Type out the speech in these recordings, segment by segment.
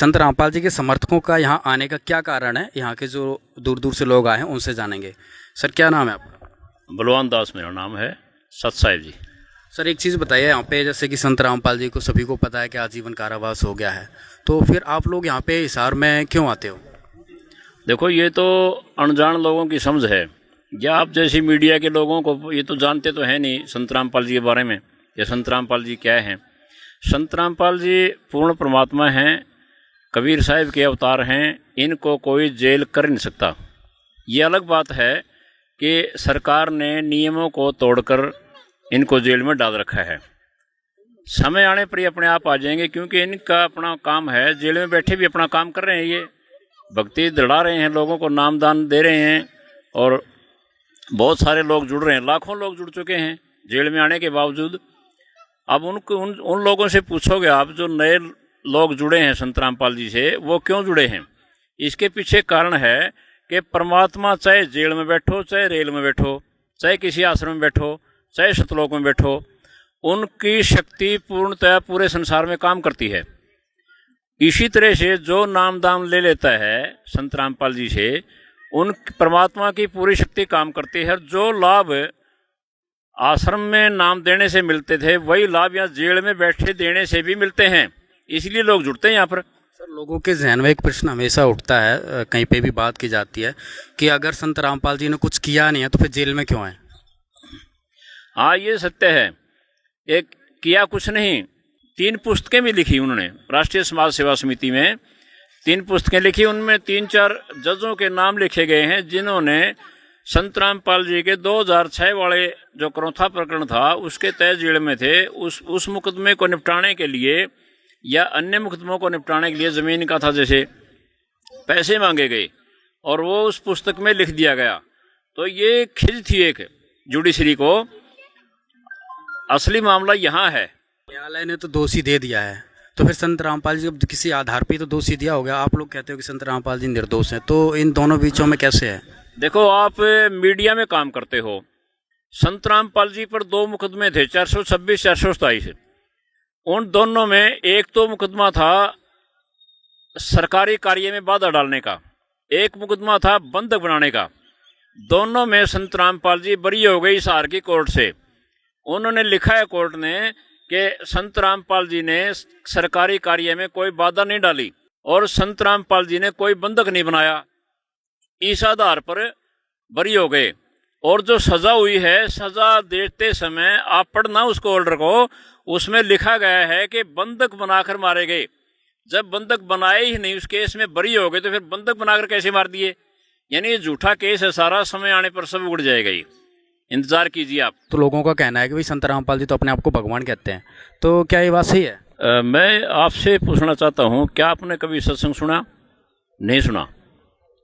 संत रामपाल जी के समर्थकों का यहाँ आने का क्या कारण है? यहाँ के जो दूर दूर से लोग आए हैं उनसे जानेंगे। सर क्या नाम है आपका? बलवान दास मेरा नाम है। सत साहिब जी। सर एक चीज़ बताइए, यहाँ पे जैसे कि संत रामपाल जी को सभी को पता है कि आजीवन कारावास हो गया है, तो फिर आप लोग यहाँ पे हिसार में क्यों आते हो? देखो, ये तो अनजान लोगों की समझ है, या आप जैसी मीडिया के लोगों को ये तो जानते तो है नहीं संत रामपाल जी के बारे में, या संत रामपाल जी क्या हैं। संत रामपाल जी पूर्ण परमात्मा हैं, कबीर साहिब के अवतार हैं, इनको कोई जेल कर नहीं सकता। ये अलग बात है कि सरकार ने नियमों को तोड़कर इनको जेल में डाल रखा है। समय आने पर ये अपने आप आ जाएंगे, क्योंकि इनका अपना काम है। जेल में बैठे भी अपना काम कर रहे हैं, ये भक्ति दृढ़ा रहे हैं, लोगों को नाम दान दे रहे हैं, और बहुत सारे लोग जुड़ रहे हैं, लाखों लोग जुड़ चुके हैं जेल में आने के बावजूद। अब उन लोगों से पूछोगे आप, जो नए लोग जुड़े हैं संत रामपाल जी से, वो क्यों जुड़े हैं? इसके पीछे कारण है कि परमात्मा चाहे जेल में बैठो, चाहे रेल में बैठो, चाहे किसी आश्रम में बैठो, चाहे सतलोक में बैठो, उनकी शक्ति पूर्णतः पूरे संसार में काम करती है। इसी तरह से जो नाम दाम ले लेता है संत रामपाल जी से, उन परमात्मा की पूरी शक्ति काम करती है। जो लाभ आश्रम में नाम देने से मिलते थे, वही लाभ यहाँ जेल में बैठे देने से भी मिलते हैं, इसलिए लोग जुड़ते हैं यहाँ पर। सर लोगों के जहन में एक प्रश्न हमेशा उठता है, कहीं पे भी बात की जाती है कि अगर संत रामपाल जी ने कुछ किया नहीं है तो फिर जेल में क्यों आए? हाँ, ये सत्य है। एक किया कुछ नहीं, 3 पुस्तकें भी लिखी उन्होंने। राष्ट्रीय समाज सेवा समिति में 3 पुस्तकें लिखी, उनमें 3-4 जजों के नाम लिखे गए हैं, जिन्होंने संत रामपाल जी के 2006 वाले जो करौथा प्रकरण था उसके तहत जेल में थे, उस मुकदमे को निपटाने के लिए या अन्य मुकदमों को निपटाने के लिए ज़मीन का था जैसे पैसे मांगे गए, और वो उस पुस्तक में लिख दिया गया। तो ये खिज थी एक जुडिशरी को। असली मामला यहाँ है। न्यायालय ने तो दोषी दे दिया है, तो फिर संत रामपाल जी को किसी आधार पे तो दोषी दिया हो गया। आप लोग कहते हो कि संत रामपाल जी निर्दोष हैं, तो इन दोनों बीचों में कैसे है? देखो, आप मीडिया में काम करते हो। संत रामपाल जी पर 2 मुकदमे थे, 426, 427। उन दोनों में एक तो मुकदमा था सरकारी कार्य में बाधा डालने का, एक मुकदमा था बंधक बनाने का। दोनों में संत रामपाल जी बरी हो गई हिसार की कोर्ट से। उन्होंने लिखा है कोर्ट ने कि संत रामपाल जी ने सरकारी कार्य में कोई बाधा नहीं डाली और संत रामपाल जी ने कोई बंधक नहीं बनाया। इस आधार पर बरी हो गए। और जो सजा हुई है, सजा देते समय आप पढ़ना उसको, ऑर्डर को, उसमें लिखा गया है कि बंधक बनाकर मारे गए। जब बंधक बनाए ही नहीं, उस केस में बरी हो गए, तो फिर बंधक बनाकर कैसे मार दिए? यानी ये झूठा केस है सारा, समय आने पर सब उड़ जाएगा। ये इंतजार कीजिए आप। तो लोगों का कहना है कि भाई संत रामपाल जी तो अपने आप को भगवान कहते हैं, तो क्या ये बात सही है? मैं आपसे पूछना चाहता हूँ, क्या आपने कभी सत्संग सुना? नहीं सुना।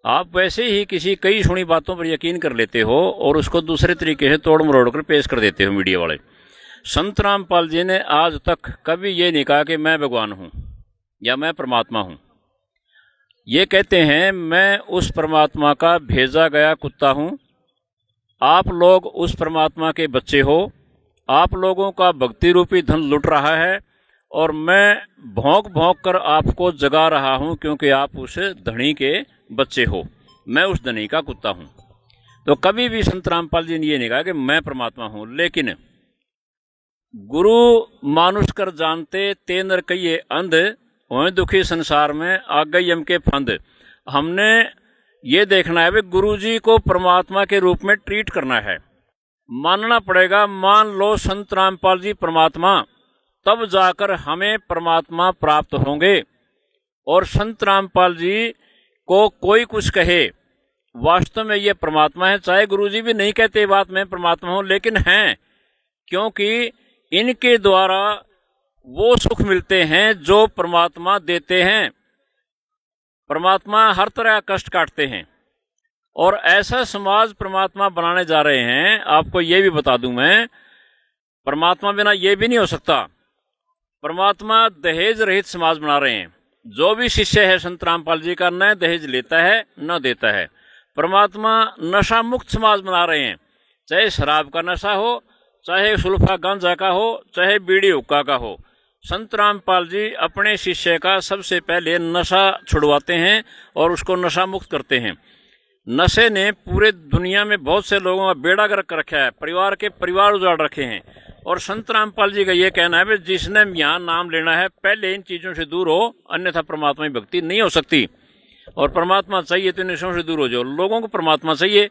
आप वैसे ही किसी कई सुनी बातों पर यकीन कर लेते हो और उसको दूसरे तरीके से तोड़ मरोड़ कर पेश कर देते हो मीडिया वाले। संत रामपाल जी ने आज तक कभी ये नहीं कहा कि मैं भगवान हूँ या मैं परमात्मा हूँ। ये कहते हैं मैं उस परमात्मा का भेजा गया कुत्ता हूँ, आप लोग उस परमात्मा के बच्चे हो, आप लोगों का भक्ति रूपी धन लुट रहा है और मैं भौंक भौंक कर आपको जगा रहा हूँ, क्योंकि आप उस धनी के बच्चे हो, मैं उस धनी का कुत्ता हूँ। तो कभी भी संत रामपाल जी ने ये नहीं कहा कि मैं परमात्मा हूँ। लेकिन गुरु मानुष कर जानते ते नर कहिए अंध, होए दुखी संसार में आ गई यम के फंद। हमने ये देखना है, गुरु जी को परमात्मा के रूप में ट्रीट करना है, मानना पड़ेगा। मान लो संत रामपाल जी परमात्मा, तब जाकर हमें परमात्मा प्राप्त होंगे। और संत रामपाल जी को कोई कुछ कहे, वास्तव में ये परमात्मा है। चाहे गुरु जी भी नहीं कहते बात मैं परमात्मा हूँ, लेकिन हैं, क्योंकि इनके द्वारा वो सुख मिलते हैं जो परमात्मा देते हैं। परमात्मा हर तरह का कष्ट काटते हैं, और ऐसा समाज परमात्मा बनाने जा रहे हैं। आपको ये भी बता दूं मैं, परमात्मा बिना ये भी नहीं हो सकता। परमात्मा दहेज रहित समाज बना रहे हैं। जो भी शिष्य है संत रामपाल जी का, न दहेज लेता है न देता है। परमात्मा नशा मुक्त समाज बना रहे हैं, चाहे शराब का नशा हो, चाहे सुल्फा गांजा का हो, चाहे बीड़ी हुक्का का हो। संत रामपाल जी अपने शिष्य का सबसे पहले नशा छुड़वाते हैं और उसको नशा मुक्त करते हैं। नशे ने पूरे दुनिया में बहुत से लोगों का बेड़ा गर्क रखा है, परिवार के परिवार उजाड़ रखे हैं। और संत रामपाल जी का ये कहना है कि जिसने यहाँ नाम लेना है पहले इन चीज़ों से दूर हो, अन्यथा परमात्मा की भक्ति नहीं हो सकती। और परमात्मा चाहिए तो नशों से दूर हो जाओ। लोगों को परमात्मा चाहिए।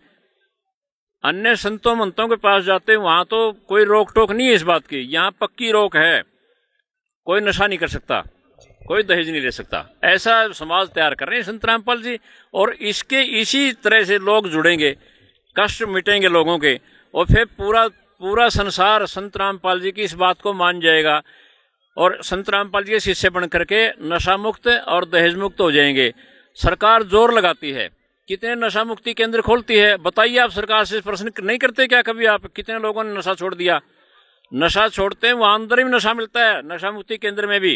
अन्य संतों मंतों के पास जाते हैं, वहाँ तो कोई रोक टोक नहीं है इस बात की। यहाँ पक्की रोक है, कोई नशा नहीं कर सकता, कोई दहेज नहीं ले सकता। ऐसा समाज तैयार कर रहे हैं संत रामपाल जी। और इसी तरह से लोग जुड़ेंगे, कष्ट मिटेंगे लोगों के, और फिर पूरा संसार संत रामपाल जी की इस बात को मान जाएगा और संत रामपाल जी के शिष्य बन करके नशा मुक्त और दहेज मुक्त हो जाएंगे। सरकार जोर लगाती है, कितने नशा मुक्ति केंद्र खोलती है। बताइए, आप सरकार से प्रश्न नहीं करते क्या कभी आप, कितने लोगों ने नशा छोड़ दिया? नशा छोड़ते हैं, वहाँ अंदर भी नशा मिलता है, नशा मुक्ति केंद्र में भी।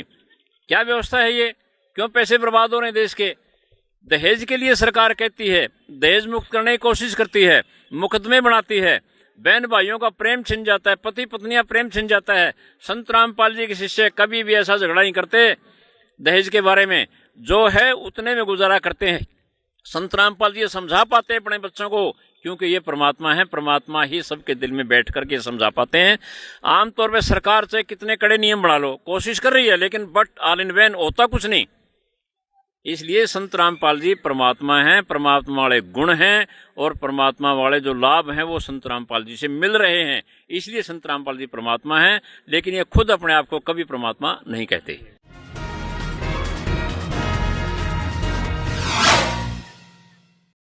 क्या व्यवस्था है ये? क्यों पैसे बर्बाद हो रहे हैं देश के? दहेज के लिए सरकार कहती है, दहेज मुक्त करने की कोशिश करती है, मुकदमे बनाती है, बहन भाइयों का प्रेम छिन जाता है, पति पत्नियां प्रेम छिन जाता है। संत रामपाल जी के शिष्य कभी भी ऐसा झगड़ा नहीं करते दहेज के बारे में, जो है उतने में गुजारा करते हैं। संत रामपाल जी समझा पाते हैं अपने बच्चों को, क्योंकि ये परमात्मा है, परमात्मा ही सबके दिल में बैठ करके समझा पाते हैं। आमतौर पर सरकार से कितने कड़े नियम बना लो, कोशिश कर रही है, लेकिन बट ऑल इन वैन होता कुछ नहीं। इसलिए संत रामपाल जी परमात्मा हैं, परमात्मा वाले गुण हैं, और परमात्मा वाले जो लाभ हैं वो संत रामपाल जी से मिल रहे हैं। इसलिए संत रामपाल जी परमात्मा हैं, लेकिन ये खुद अपने आप को कभी परमात्मा नहीं कहते।